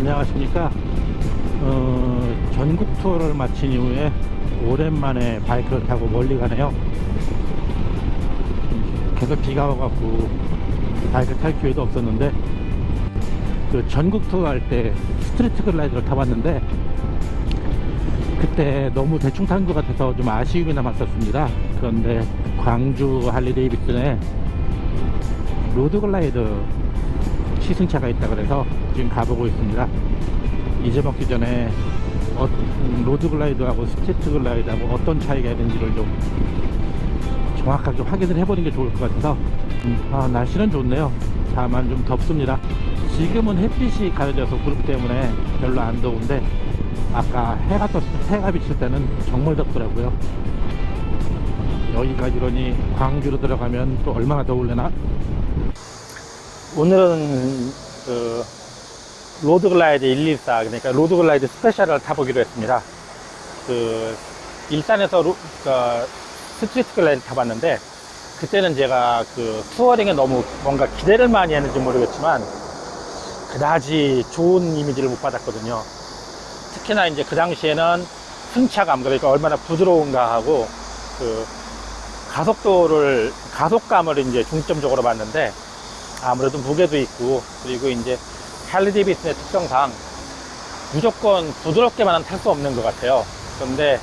안녕하십니까. 전국 투어를 마친 이후에 오랜만에 바이크를 타고 멀리 가네요. 계속 비가 와갖고 바이크 탈 기회도 없었는데, 그 전국 투어 할 때 스트리트 글라이더를 타봤는데 그때 너무 대충 탄 것 같아서 좀 아쉬움이 남았었습니다. 그런데 광주 할리 데이비슨에 로드 글라이더 시승차가 있다 그래서 지금 가보고 있습니다. 잊어먹기 전에 로드 글라이더하고 스트리트 글라이더하고 어떤 차이가 있는지를 좀 정확하게 확인을 해보는 게 좋을 것 같아서 날씨는 좋네요. 다만 좀 덥습니다. 지금은 햇빛이 가려져서 구름 때문에 별로 안 더운데 아까 해가 비칠 때는 정말 덥더라고요. 여기까지 이러니 광주로 들어가면 또 얼마나 더울래나. 오늘은 그 로드 글라이더 114, 그러니까 로드 글라이더 스페셜을 타보기로 했습니다. 그 일산에서 스트리트 글라이더 타봤는데 그때는 제가 그 투어링에 너무 뭔가 기대를 많이 했는지 모르겠지만 그다지 좋은 이미지를 못 받았거든요. 특히나 이제 그 당시에는 승차감, 그러니까 얼마나 부드러운가 하고 그 가속감을 이제 중점적으로 봤는데 아무래도 무게도 있고, 그리고 이제 할리 데이비슨의 특성상 무조건 부드럽게만은 탈 수 없는 것 같아요. 그런데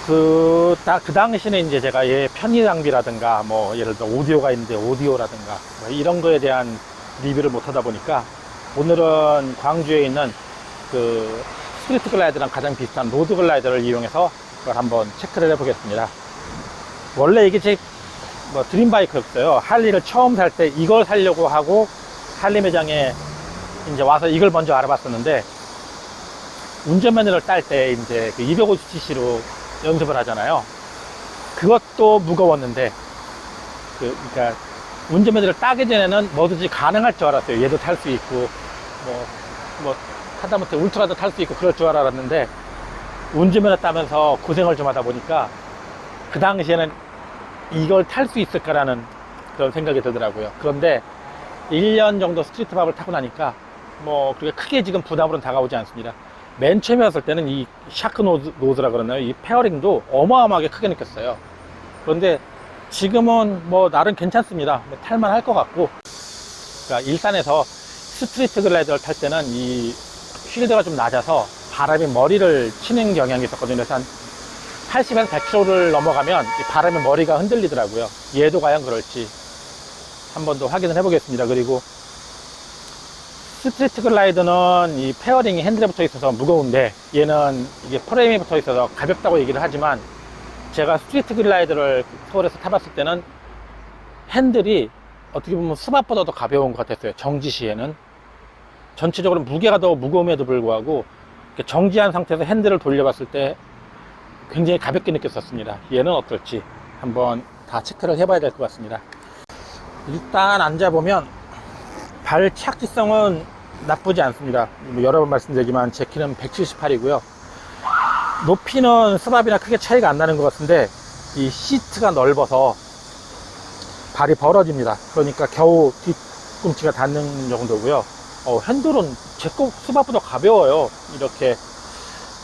그 당시는 이제 제가 편의 장비라든가 뭐 예를 들어 오디오가 있는데 오디오라든가 뭐 이런 거에 대한 리뷰를 못 하다 보니까 오늘은 광주에 있는 그 스트리트 글라이더랑 가장 비슷한 로드 글라이더를 이용해서 그걸 한번 체크를 해 보겠습니다. 원래 이게 제 드림 바이크였어요. 할리를 처음 살 때 이걸 사려고 하고 할리 매장에 이제 와서 이걸 먼저 알아봤었는데, 운전면허를 딸 때 이제 그 250cc로 연습을 하잖아요. 그것도 무거웠는데 그러니까 운전면허를 따기 전에는 뭐든지 가능할 줄 알았어요. 얘도 탈 수 있고 뭐 하다못해 울트라도 탈 수 있고 그럴 줄 알았는데, 운전면허 따면서 고생을 좀 하다 보니까 그 당시에는 이걸 탈 수 있을까라는 그런 생각이 들더라고요. 그런데 1년 정도 스트리트 밥을 타고 나니까 뭐 그렇게 크게 지금 부담으로는 다가오지 않습니다. 맨 처음에 왔을 때는 이 샤크 노즈라 그러나요? 이 페어링도 어마어마하게 크게 느꼈어요. 그런데 지금은 뭐 나름 괜찮습니다. 탈만 할 것 같고, 그러니까 일산에서 스트리트 글라이더를 탈 때는 이 쉴드가 좀 낮아서 바람이 머리를 치는 경향이 있었거든요. 그래서 한 80에서 100km를 넘어가면 이 바람에 머리가 흔들리더라고요. 얘도 과연 그럴지 한 번 더 확인을 해보겠습니다. 그리고 스트리트 글라이더는 이 페어링이 핸들에 붙어 있어서 무거운데 얘는 이게 프레임에 붙어 있어서 가볍다고 얘기를 하지만, 제가 스트리트 글라이더를 서울에서 타봤을 때는 핸들이 어떻게 보면 수압보다 더 가벼운 것 같았어요. 정지 시에는 전체적으로 무게가 더 무거움에도 불구하고 정지한 상태에서 핸들을 돌려봤을 때 굉장히 가볍게 느꼈었습니다. 얘는 어떨지 한번 다 체크를 해봐야 될 것 같습니다. 일단 앉아보면 발 착지성은 나쁘지 않습니다. 여러 번 말씀드리지만 제 키는 178이고요 높이는 스밥이나 크게 차이가 안 나는 것 같은데 이 시트가 넓어서 발이 벌어집니다. 그러니까 겨우 뒤꿈치가 닿는 정도고요. 핸들은 제 거 스밥보다 가벼워요. 이렇게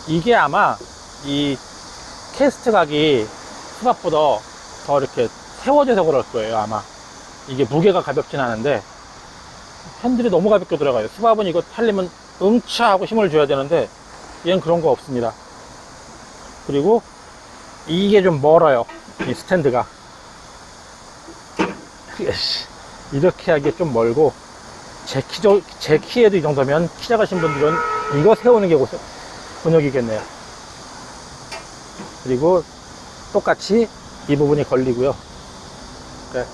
이게 아마 이 캐스트 각이 스밥보다 더 이렇게 세워져서 그럴 거예요. 아마 이게 무게가 가볍진 않은데 핸들이 너무 가볍게 들어가요. 스밥은 이거 타려면 응차 하고 힘을 줘야 되는데 얘는 그런 거 없습니다. 그리고 이게 좀 멀어요. 이 스탠드가 이렇게 하기에 좀 멀고, 제 키에도 이 정도면 키 작으신 분들은 이거 세우는 게 곤욕이겠네요. 그리고 똑같이 이 부분이 걸리고요. 그러니까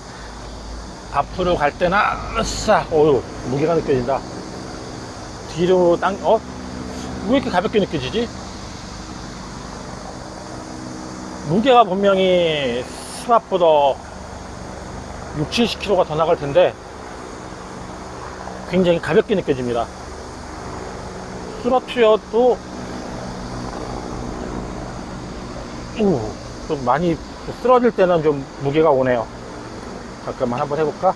앞으로 갈 때나 무게가 느껴진다. 뒤로 왜 이렇게 가볍게 느껴지지? 무게가 분명히 스밥보다 60-70kg가 더 나갈 텐데 굉장히 가볍게 느껴집니다. 스로트여도 좀 많이 쓰러질 때는 좀 무게가 오네요. 잠깐만 한번 해볼까?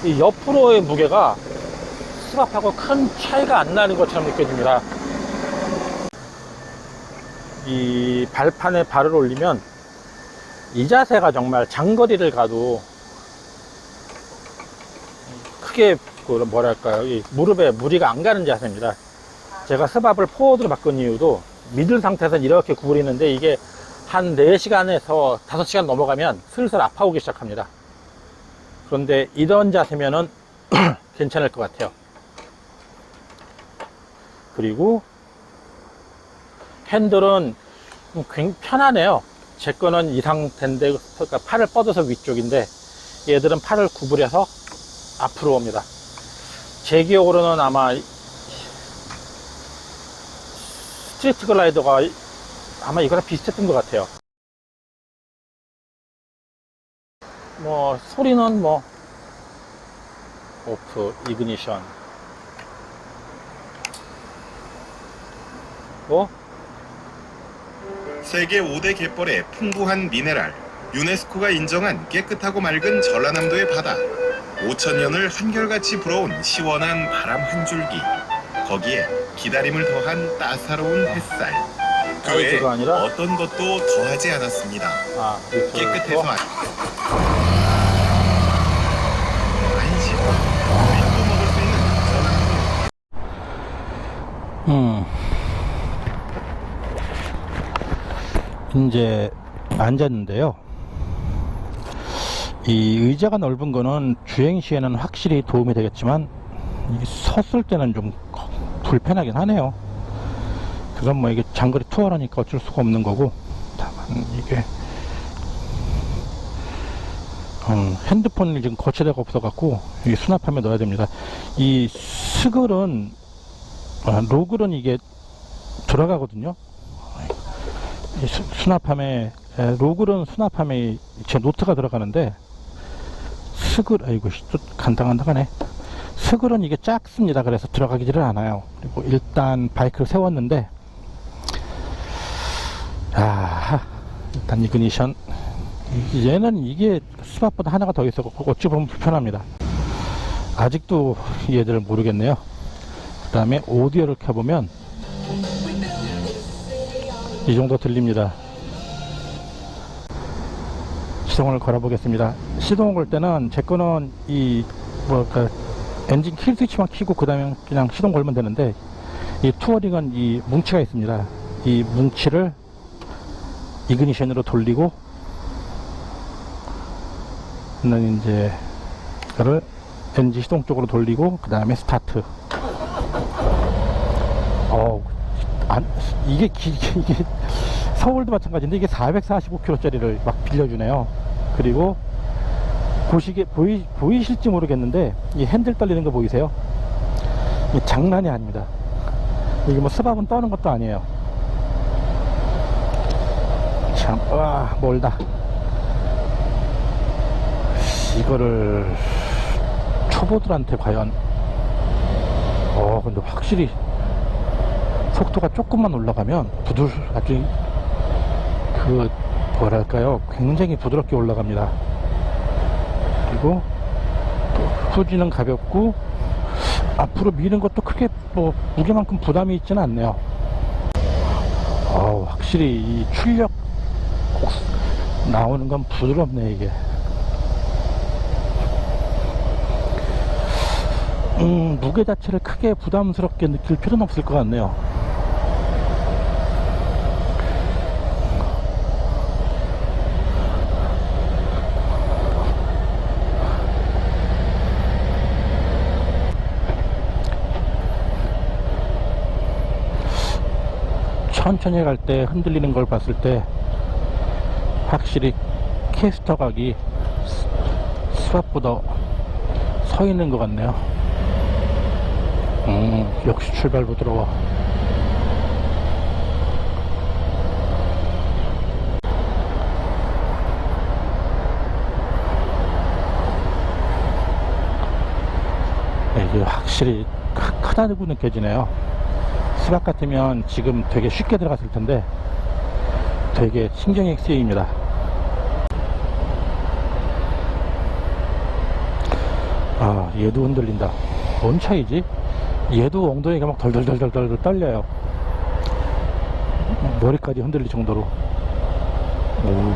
이 옆으로의 무게가 스왑하고 큰 차이가 안 나는 것처럼 느껴집니다. 이 발판에 발을 올리면 이 자세가 정말 장거리를 가도 크게 뭐랄까요, 이 무릎에 무리가 안 가는 자세입니다. 제가 스왑을 포워드로 바꾼 이유도 미들 상태에서는 이렇게 구부리는데 이게 한 4시간에서 5시간 넘어가면 슬슬 아파오기 시작합니다. 그런데 이런 자세면은 괜찮을 것 같아요. 그리고 핸들은 굉장히 편하네요. 제 거는 이 상태인데, 그러니까 팔을 뻗어서 위쪽인데 얘들은 팔을 구부려서 앞으로 옵니다. 제 기억으로는 아마 스트리트 글라이더가 아마 이거랑 비슷했던 것 같아요. 뭐 소리는 뭐 오프, 이그니션, 뭐 세계 5대 갯벌의 풍부한 미네랄, 유네스코가 인정한 깨끗하고 맑은 전라남도의 바다, 5,000년을 한결같이 불어온 시원한 바람 한 줄기, 거기에 기다림을 더한 따사로운 햇살, 그 외에 그거 아니라? 어떤 것도 더하지 않았습니다. 깨끗해서 안심, 믿고 먹을 수 있는 전라남도. 이제 앉았는데요. 이 의자가 넓은 거는 주행 시에는 확실히 도움이 되겠지만 섰을 때는 좀 불편하긴 하네요. 그건 뭐 이게 장거리 투어라니까 어쩔 수가 없는 거고, 다만 이게 핸드폰을 지금 거치대가 없어 갖고 이 수납함에 넣어야 됩니다. 이 스글은 로글은 이게 들어가거든요. 이 수납함에 로글은 수납함에 제 노트가 들어가는데, 스글, 아이고 또 간당간당하네. 스글은 이게 작습니다. 그래서 들어가기를 않아요. 그리고 일단 바이크를 세웠는데, 일단 이그니션, 얘는 이게 스왑보다 하나가 더 있어갖고 어찌 보면 불편합니다. 아직도 얘들을 모르겠네요. 그 다음에 오디오를 켜보면 이 정도 들립니다. 시동을 걸어 보겠습니다. 시동을 걸 때는 제 거는 이 뭐랄까 엔진 킬 스위치만 켜고 그 다음에 그냥 시동 걸면 되는데, 이 투어링은 이 뭉치가 있습니다. 이 뭉치를 이그니션으로 돌리고 는 이제 이거를 엔진 시동 쪽으로 돌리고 그 다음에 스타트. 이게 서울도 마찬가지인데 이게 445km짜리를 막 빌려주네요. 그리고 보이실지 모르겠는데 이 핸들 떨리는 거 보이세요? 이게 장난이 아닙니다. 이게 뭐 스왑은 떠는 것도 아니에요. 참, 멀다. 이거를 초보들한테 과연 근데 확실히 속도가 조금만 올라가면 아주 뭐랄까요, 굉장히 부드럽게 올라갑니다. 그리고 또 후진은 가볍고 앞으로 미는 것도 크게 뭐 무게만큼 부담이 있지는 않네요. 확실히 이 출력 나오는 건 부드럽네. 이게 무게 자체를 크게 부담스럽게 느낄 필요는 없을 것 같네요. 천천히 갈 때 흔들리는 걸 봤을 때 확실히 캐스터 각이 스왑보다 서 있는 것 같네요. 역시 출발 부드러워. 이게 확실히 크다고 느껴지네요. 스왑 같으면 지금 되게 쉽게 들어갔을 텐데 되게 신경이 쓰입니다. 아, 얘도 흔들린다. 뭔 차이지? 얘도 엉덩이가 막 덜덜덜덜덜 떨려요. 머리까지 흔들릴 정도로. 오.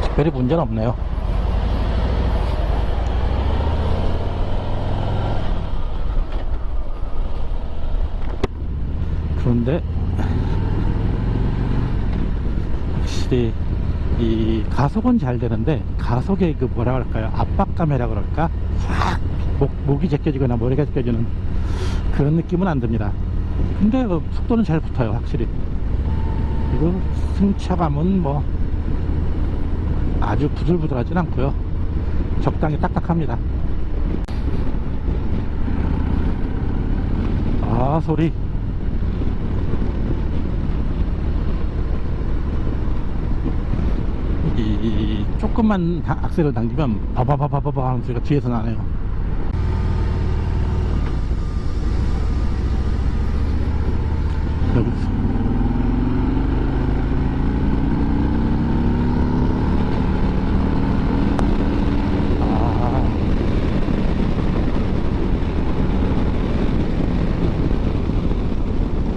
특별히 문제는 없네요. 그런데 확실히 이 가속은 잘 되는데 가속의 그 뭐라 그럴까요, 압박감이라 그럴까, 확 목이 제껴지거나 머리가 제껴지는 그런 느낌은 안 듭니다. 근데 속도는 잘 붙어요, 확실히. 그리고 승차감은 뭐 아주 부들부들하진 않고요, 적당히 딱딱합니다. 아, 소리. 이 조금만 악셀을 당기면 바바바바바바 하는 소리가 뒤에서 나네요. 여기서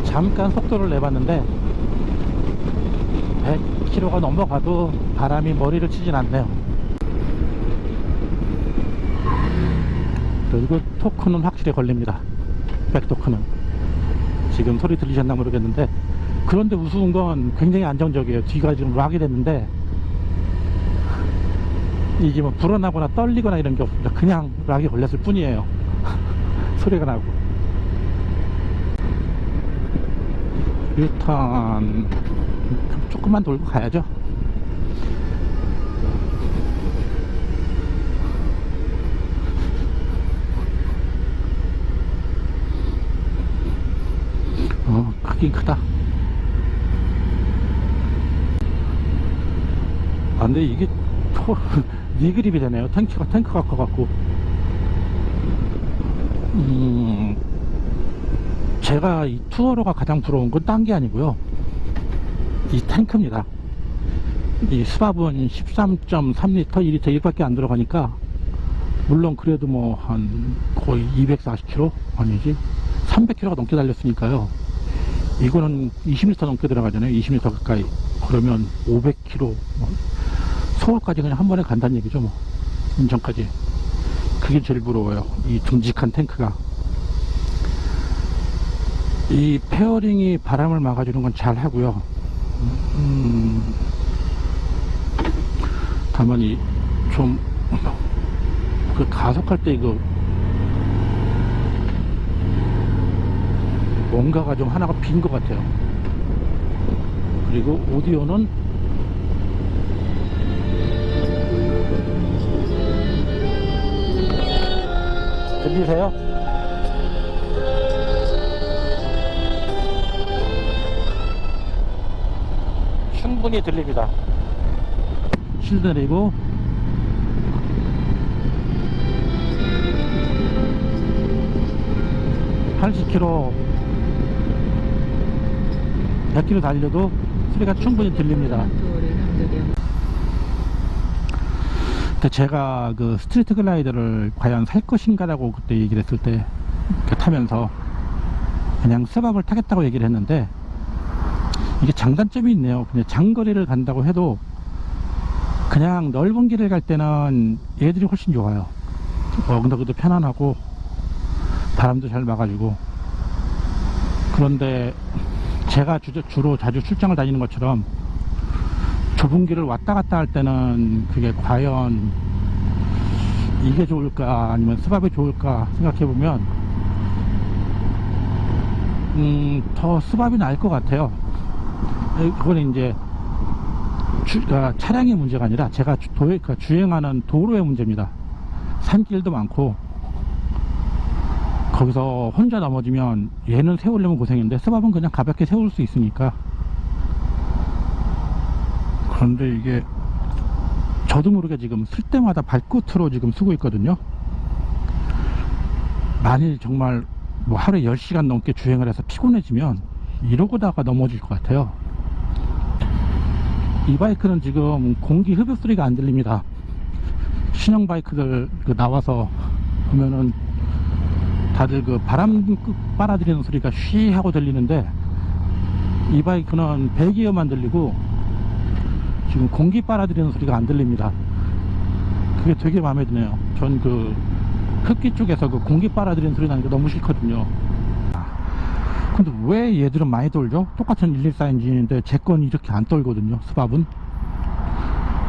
잠깐 속도를 내봤는데 100km가 넘어가도 바람이 머리를 치진 않네요. 그리고 토크는 확실히 걸립니다. 백토크는. 지금 소리 들리셨나 모르겠는데, 그런데 우스운 건 굉장히 안정적이에요. 뒤가 지금 락이 됐는데 이게 뭐 불어나거나 떨리거나 이런 게 없습니다. 그냥 락이 걸렸을 뿐이에요. 소리가 나고. 유턴 조금만 돌고 가야죠. 크긴 크다. 아, 근데 이게 니그립이 되네요. 탱크가 커갖고. 제가 이 투어로가 가장 부러운 건 딴 게 아니고요, 이 탱크입니다. 이 스밥은 13.3L, 2L 이밖에 안 들어가니까, 물론 그래도 뭐 한 거의 240km 아니지 300km가 넘게 달렸으니까요. 이거는 20L 넘게 들어가잖아요. 20L 가까이. 그러면 500km, 서울까지 그냥 한 번에 간다는 얘기죠, 뭐. 인천까지. 그게 제일 부러워요, 이 듬직한 탱크가. 이 페어링이 바람을 막아주는 건 잘 하고요. 다만 좀 그 가속할 때 이거 뭔가가 좀 하나가 빈 것 같아요. 그리고 오디오는 들리세요? 충분히 들립니다. 실드 내리고 (80km) 100km 달려도 소리가 충분히 들립니다. 근데 제가 그 스트리트 글라이더를 과연 살 것인가라고 그때 얘기를 했을 때, 타면서 그냥 스밥을 타겠다고 얘기를 했는데, 이게 장단점이 있네요. 그냥 장거리를 간다고 해도 그냥 넓은 길을 갈 때는 얘들이 훨씬 좋아요. 엉덩이도 편안하고 바람도 잘 막아주고. 그런데 제가 주로 자주 출장을 다니는 것처럼 좁은 길을 왔다 갔다 할 때는 그게 과연 이게 좋을까 아니면 스밥이 좋을까 생각해보면 더 스밥이 나을 것 같아요. 그건 이제 차량의 문제가 아니라 제가 주행하는 도로의 문제입니다. 산길도 많고 거기서 혼자 넘어지면 얘는 세우려면 고생인데 스밥은 그냥 가볍게 세울 수 있으니까. 그런데 이게 저도 모르게 지금 쓸 때마다 발끝으로 지금 쓰고 있거든요. 만일 정말 뭐 하루에 10시간 넘게 주행을 해서 피곤해지면 이러고다가 넘어질 것 같아요. 이 바이크는 지금 공기 흡입 소리가 안 들립니다. 신형 바이크들 나와서 보면은 다들 바람 빨아들이는 소리가 쉬 하고 들리는데, 이 바이크는 배기어만 들리고 지금 공기 빨아들이는 소리가 안 들립니다. 그게 되게 마음에 드네요. 전 흡기 쪽에서 공기 빨아들이는 소리 나는 게 너무 싫거든요. 근데 왜 얘들은 많이 떨죠? 똑같은 114 엔진인데 제 건 이렇게 안 떨거든요. 스밥은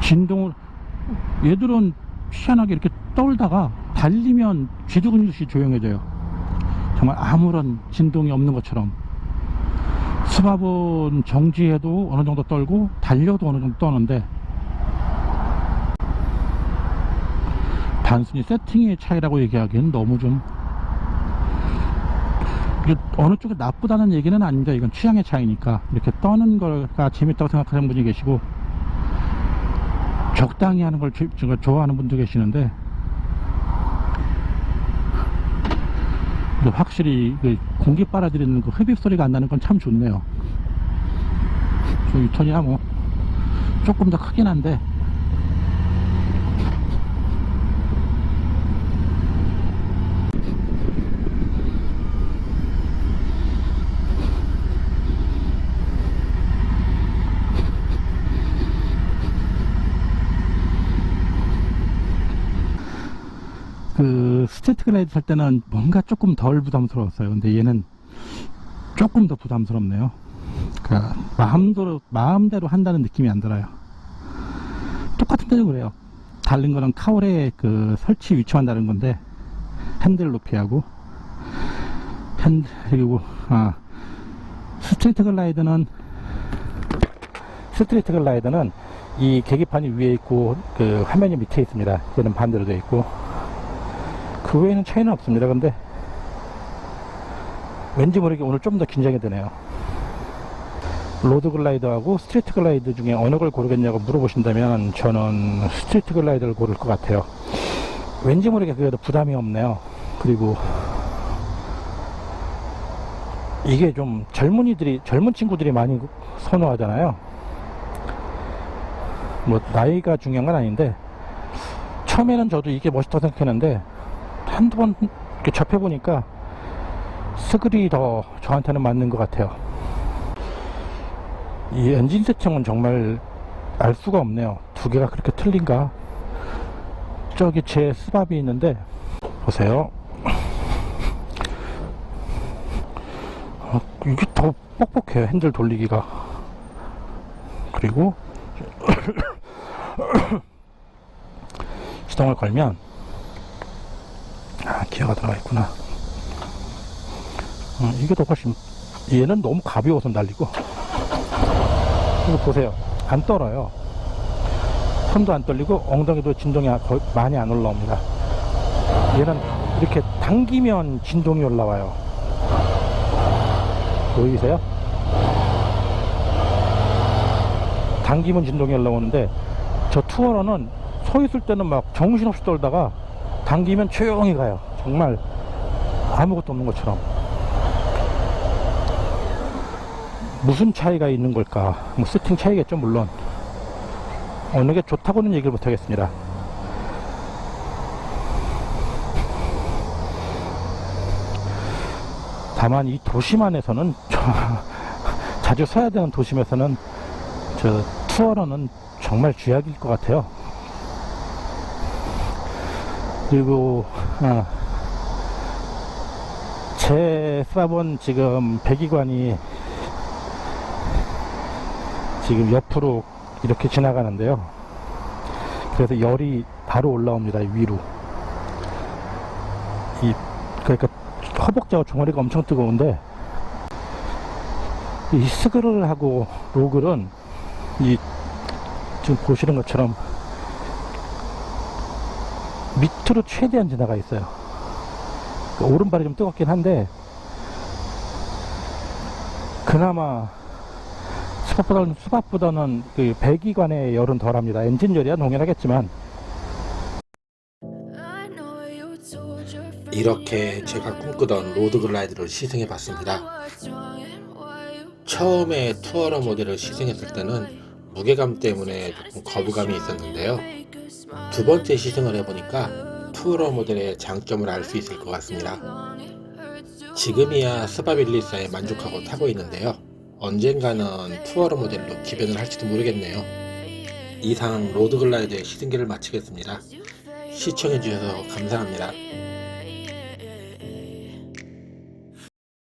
진동을, 얘들은 희한하게 이렇게 떨다가 달리면 쥐죽은 듯이 조용해져요. 정말 아무런 진동이 없는 것처럼. 스밥은 정지해도 어느 정도 떨고 달려도 어느 정도 떠는데, 단순히 세팅의 차이라고 얘기하기에는 너무 좀, 어느 쪽이 나쁘다는 얘기는 아닙니다. 이건 취향의 차이니까. 이렇게 떠는 거가 재밌다고 생각하는 분이 계시고, 적당히 하는 걸 좋아하는 분도 계시는데, 확실히 공기 빨아들이는 흡입 소리가 안 나는 건 참 좋네요. 유턴이야 뭐 조금 더 크긴 한데, 스트리트 글라이드 탈 때는 뭔가 조금 덜 부담스러웠어요. 근데 얘는 조금 더 부담스럽네요. 그러니까 마음대로 한다는 느낌이 안 들어요. 똑같은 데도 그래요. 다른 거는 카울의 설치 위치만 다른 건데, 핸들 높이하고 그리고 스트리트 글라이드는 이 계기판이 위에 있고 화면이 밑에 있습니다. 얘는 반대로 되어 있고, 그 외에는 차이는 없습니다. 근데 왠지 모르게 오늘 좀 더 긴장이 되네요. 로드 글라이더하고 스트리트 글라이드 중에 어느 걸 고르겠냐고 물어보신다면 저는 스트리트 글라이더를 고를 것 같아요. 왠지 모르게 그게 더 부담이 없네요. 그리고 이게 좀 젊은 친구들이 많이 선호하잖아요. 뭐 나이가 중요한 건 아닌데, 처음에는 저도 이게 멋있다고 생각했는데 한두 번 이렇게 접해보니까 스글이 더 저한테는 맞는 것 같아요. 이 엔진 세팅은 정말 알 수가 없네요. 두 개가 그렇게 틀린가? 저기 제 스밥이 있는데 보세요. 이게 더 뻑뻑해요. 핸들 돌리기가. 그리고 시동을 걸면 기어가 들어가 있구나. 이게 더 훨씬, 얘는 너무 가벼워서 날리고. 이거 보세요. 안 떨어요. 손도 안 떨리고 엉덩이도 진동이 거의 많이 안 올라옵니다. 얘는 이렇게 당기면 진동이 올라와요. 보이세요? 당기면 진동이 올라오는데, 저 투어러는 서 있을 때는 막 정신없이 떨다가 당기면 조용히 가요. 정말 아무것도 없는 것처럼. 무슨 차이가 있는 걸까? 뭐 세팅 차이겠죠, 물론. 어느 게 좋다고는 얘기를 못 하겠습니다. 다만 이 도심안에서는 자주 서야 되는 도심에서는 저 투어러는 정말 쥐약일 것 같아요. 그리고 제 스밥은 지금 배기관이 지금 옆으로 이렇게 지나가는데요. 그래서 열이 바로 올라옵니다. 위로. 그러니까 허벅지하고 종아리가 엄청 뜨거운데, 이 스그를하고 로글은 지금 보시는 것처럼 밑으로 최대한 지나가 있어요. 오른발이 좀 뜨겁긴 한데, 그나마 스밥보다는 그 배기관의 열은 덜합니다. 엔진 열이야 동일하겠지만. 이렇게 제가 꿈꾸던 로드 글라이드를 시승해 봤습니다. 처음에 투어러 모델을 시승했을 때는 무게감 때문에 조금 거부감이 있었는데요. 두 번째 시승을 해보니까 투어러 모델의 장점을 알 수 있을 것 같습니다. 지금이야 스바빌리사에 만족하고 타고 있는데요. 언젠가는 투어러 모델로 기변을 할지도 모르겠네요. 이상 로드글라이더의 시승기를 마치겠습니다. 시청해주셔서 감사합니다.